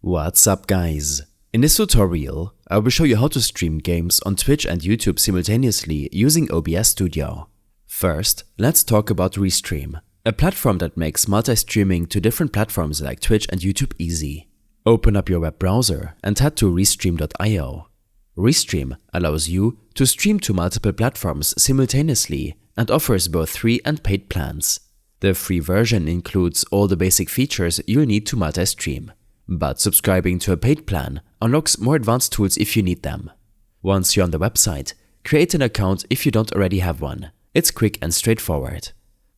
What's up guys? In this tutorial, I will show you how to stream games on Twitch and YouTube simultaneously using OBS Studio. First, let's talk about Restream, a platform that makes multi-streaming to different platforms like Twitch and YouTube easy. Open up your web browser and head to restream.io. Restream allows you to stream to multiple platforms simultaneously and offers both free and paid plans. The free version includes all the basic features you'll need to multi-stream, but subscribing to a paid plan unlocks more advanced tools if you need them. Once you're on the website, create an account if you don't already have one. It's quick and straightforward.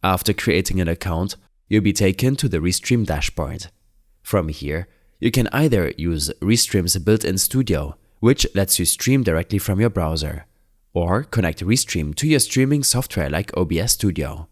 After creating an account, you'll be taken to the Restream dashboard. From here, you can either use Restream's built-in studio, which lets you stream directly from your browser, or connect Restream to your streaming software like OBS Studio.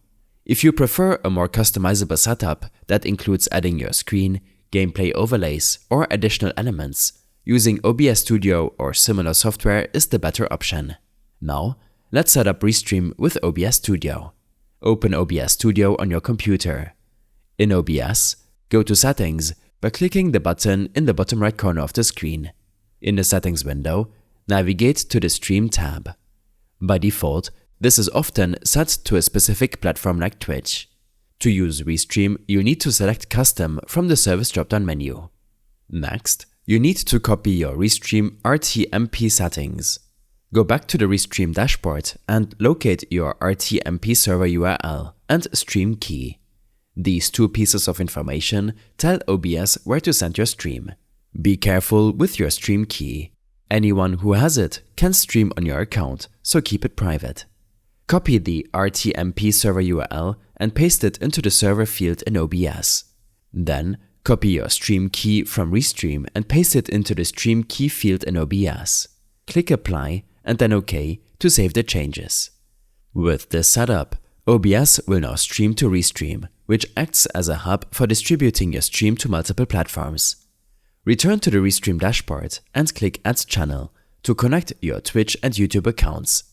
If you prefer a more customizable setup that includes adding your screen, gameplay overlays, or additional elements, using OBS Studio or similar software is the better option. Now, let's set up Restream with OBS Studio. Open OBS Studio on your computer. In OBS, go to Settings by clicking the button in the bottom right corner of the screen. In the Settings window, navigate to the Stream tab. By default, this is often set to a specific platform like Twitch. To use Restream, you need to select Custom from the Service drop-down menu. Next, you need to copy your Restream RTMP settings. Go back to the Restream dashboard and locate your RTMP server URL and stream key. These two pieces of information tell OBS where to send your stream. Be careful with your stream key. Anyone who has it can stream on your account, so keep it private. Copy the RTMP server URL and paste it into the server field in OBS. Then, copy your stream key from Restream and paste it into the stream key field in OBS. Click Apply and then OK to save the changes. With this setup, OBS will now stream to Restream, which acts as a hub for distributing your stream to multiple platforms. Return to the Restream dashboard and click Add Channel to connect your Twitch and YouTube accounts.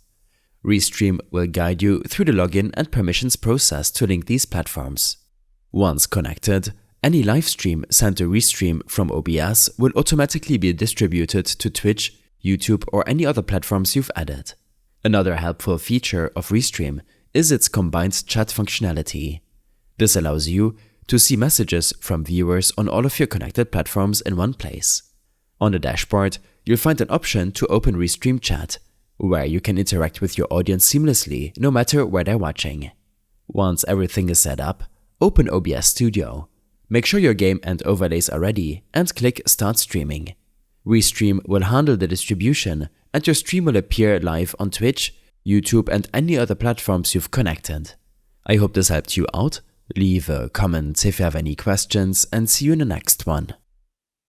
Restream will guide you through the login and permissions process to link these platforms. Once connected, any live stream sent to Restream from OBS will automatically be distributed to Twitch, YouTube, or any other platforms you've added. Another helpful feature of Restream is its combined chat functionality. This allows you to see messages from viewers on all of your connected platforms in one place. On the dashboard, you'll find an option to open Restream Chat, where you can interact with your audience seamlessly no matter where they're watching. Once everything is set up, open OBS Studio. Make sure your game and overlays are ready and click Start Streaming. Restream will handle the distribution and your stream will appear live on Twitch, YouTube, and any other platforms you've connected. I hope this helped you out. Leave a comment if you have any questions and see you in the next one.